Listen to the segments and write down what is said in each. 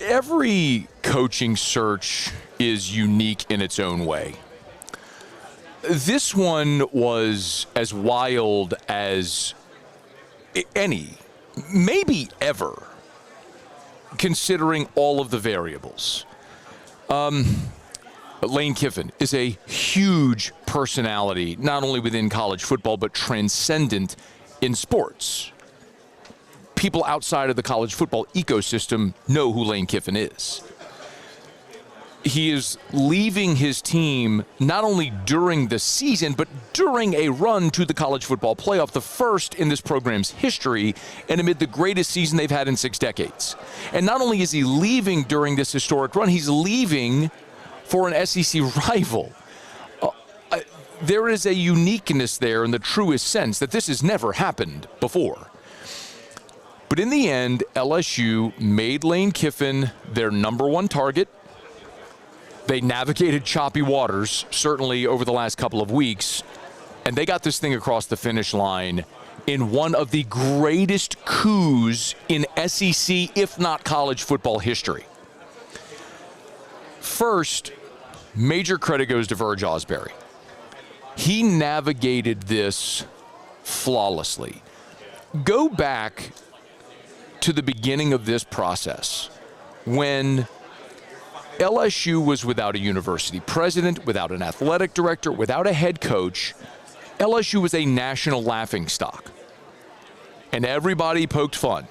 Every coaching search is unique in its own way. This one was as wild as any, maybe ever, considering all of the variables. Lane Kiffin is a huge personality, not only within college football, but transcendent in sports. People outside of the college football ecosystem know who Lane Kiffin is. He is leaving his team not only during the season, but during a run to the college football playoff, the first in this program's history, and amid the greatest season they've had in 6 decades. And not only is he leaving during this historic run, he's leaving for an SEC rival. There is a uniqueness there in the truest sense that this has never happened before. But in the end, LSU made Lane Kiffin their number one target. They navigated choppy waters, certainly over the last couple of weeks, and they got this thing across the finish line in one of the greatest coups in SEC, if not college football history. First, major credit goes to Verge Ausberry. He navigated this flawlessly. Go back to the beginning of this process when LSU was without a university president, without an athletic director, without a head coach. LSU was a national laughingstock, and everybody poked fun.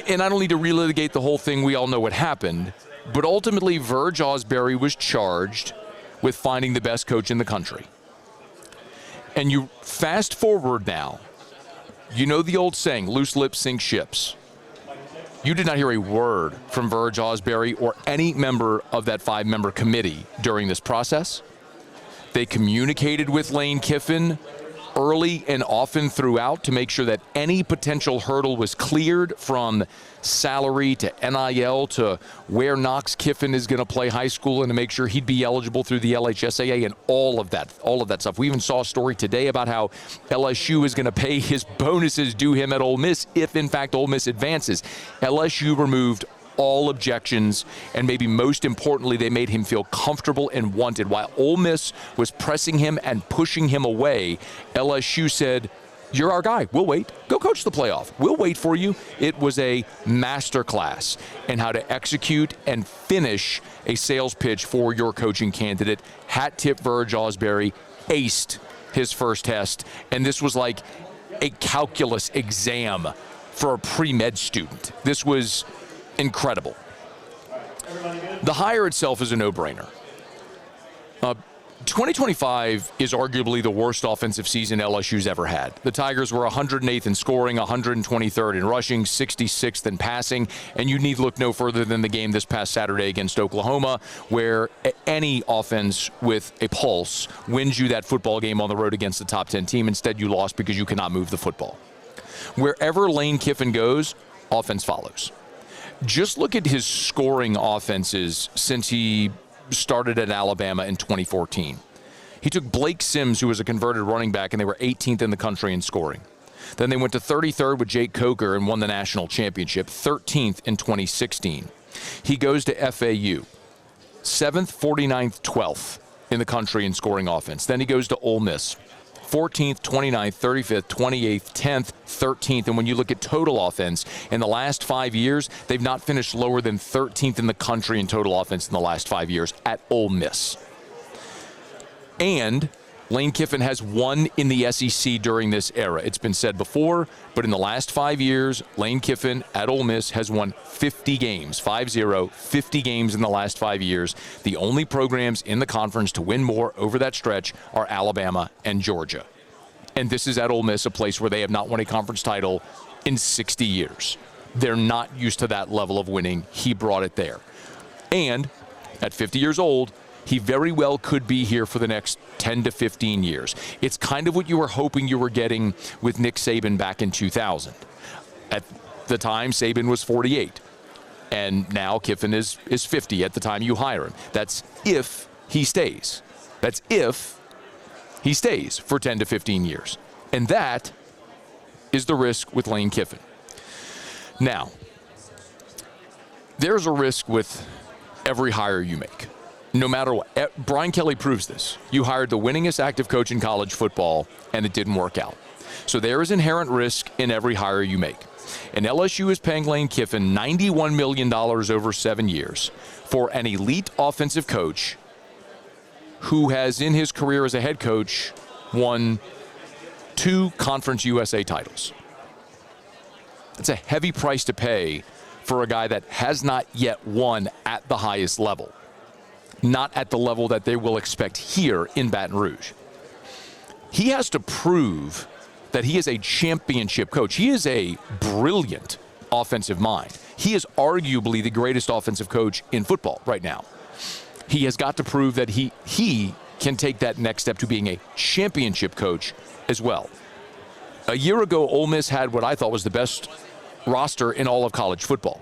And I don't need to relitigate the whole thing. We all know what happened. But ultimately, Verge Ausberry was charged with finding the best coach in the country. And you fast forward now, you know the old saying, loose lips sink ships. You did not hear a word from Verge Ausberry or any member of that 5-member committee during this process. They communicated with Lane Kiffin early and often throughout to make sure that any potential hurdle was cleared, from salary to NIL to where Knox Kiffin is going to play high school, and to make sure he'd be eligible through the LHSAA and all of that stuff. We even saw a story today about how LSU is going to pay his bonuses due him at Ole Miss if, in fact, Ole Miss advances. LSU removed all objections, and maybe most importantly, they made him feel comfortable and wanted. While Ole Miss was pressing him and pushing him away, LSU said, you're our guy. We'll wait. Go coach the playoff. We'll wait for you. It was a masterclass in how to execute and finish a sales pitch for your coaching candidate. Hat tip Verge Ausberry, aced his first test, and this was like a calculus exam for a pre-med student. This was incredible. The hire itself is a no-brainer. 2025 is arguably the worst offensive season LSU's ever had. The Tigers were 108th in scoring, 123rd in rushing, 66th in passing, and you need look no further than the game this past Saturday against Oklahoma, where any offense with a pulse wins you that football game on the road against the top 10 team. Instead, you lost because you cannot move the football. Wherever Lane Kiffin goes, offense follows. Just look at his scoring offenses since he started at Alabama in 2014. He took Blake Sims, who was a converted running back, and they were 18th in the country in scoring. Then they went to 33rd with Jake Coker and won the national championship, 13th in 2016. He goes to FAU, 7th, 49th, 12th in the country in scoring offense. Then he goes to Ole Miss, 14th, 29th, 35th, 28th, 10th, 13th. And when you look at total offense, in the last 5 years, they've not finished lower than 13th in the country in total offense in the last 5 years at Ole Miss. And Lane Kiffin has won in the SEC during this era. It's been said before, but in the last 5 years, Lane Kiffin at Ole Miss has won 50 games, 5-0, 50 games in the last 5 years. The only programs in the conference to win more over that stretch are Alabama and Georgia. And this is at Ole Miss, a place where they have not won a conference title in 60 years. They're not used to that level of winning. He brought it there. And at 50 years old, he very well could be here for the next 10 to 15 years. It's kind of what you were hoping you were getting with Nick Saban back in 2000. At the time, Saban was 48. And now Kiffin is 50 at the time you hire him. That's if he stays. That's if he stays for 10 to 15 years. And that is the risk with Lane Kiffin. Now, there's a risk with every hire you make, no matter what. Brian Kelly proves this. You hired the winningest active coach in college football, and it didn't work out. So there is inherent risk in every hire you make. And LSU is paying Lane Kiffin $91 million over 7 years for an elite offensive coach who has, in his career as a head coach, won 2 Conference USA titles. It's a heavy price to pay for a guy that has not yet won at the highest level, not at the level that they will expect here in Baton Rouge. He has to prove that he is a championship coach. He is a brilliant offensive mind. He is arguably the greatest offensive coach in football right now. He has got to prove that he can take that next step to being a championship coach as well. A year ago, Ole Miss had what I thought was the best roster in all of college football.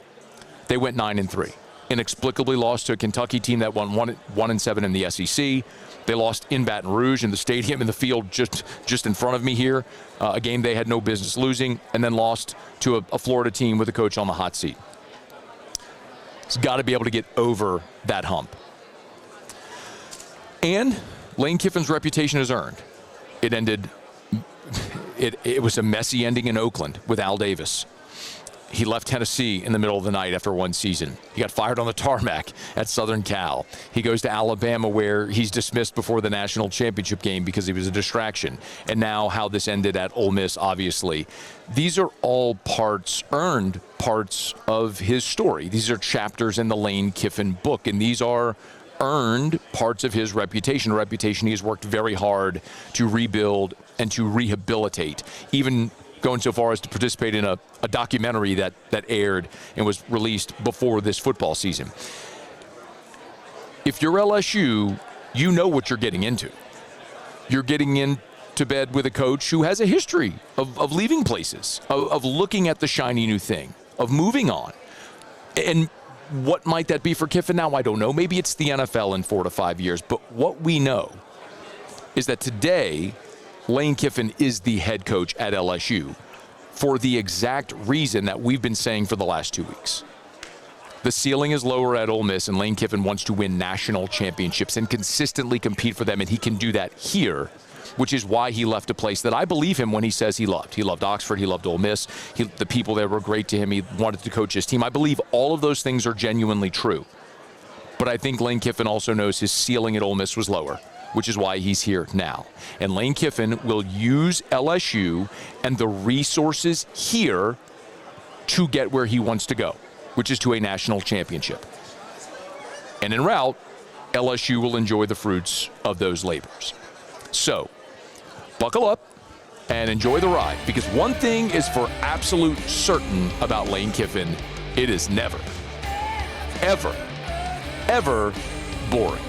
They went 9-3. Inexplicably lost to a Kentucky team that won 1-7 in the SEC. They lost in Baton Rouge in the stadium, in the field just in front of me here, a game they had no business losing, and then lost to a Florida team with a coach on the hot seat. He's got to be able to get over that hump. And Lane Kiffin's reputation is earned. It ended, it was a messy ending in Oakland with Al Davis. He left Tennessee in the middle of the night after one season. He got fired on the tarmac at Southern Cal. He goes to Alabama, where he's dismissed before the national championship game because he was a distraction. And now how this ended at Ole Miss, obviously. These are all earned parts of his story. These are chapters in the Lane Kiffin book, and these are earned parts of his reputation, a reputation he has worked very hard to rebuild and to rehabilitate, even going so far as to participate in a documentary that aired and was released before this football season. If you're LSU, you know what you're getting into. You're getting into bed with a coach who has a history of leaving places, of looking at the shiny new thing, of moving on. And what might that be for Kiffin now? I don't know. Maybe it's the NFL in 4 to 5 years. But what we know is that today, Lane Kiffin is the head coach at LSU for the exact reason that we've been saying for the last 2 weeks. The ceiling is lower at Ole Miss, and Lane Kiffin wants to win national championships and consistently compete for them, and he can do that here, which is why he left a place that I believe him when he says he loved. He loved Oxford. He loved Ole Miss. The people there were great to him. He wanted to coach his team. I believe all of those things are genuinely true. But I think Lane Kiffin also knows his ceiling at Ole Miss was lower, which is why he's here now. And Lane Kiffin will use LSU and the resources here to get where he wants to go, which is to a national championship. And en route, LSU will enjoy the fruits of those labors. So, buckle up and enjoy the ride, because one thing is for absolute certain about Lane Kiffin: it is never, ever, ever boring.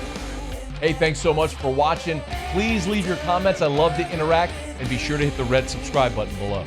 Hey, thanks so much for watching. Please leave your comments. I love to interact, and be sure to hit the red subscribe button below.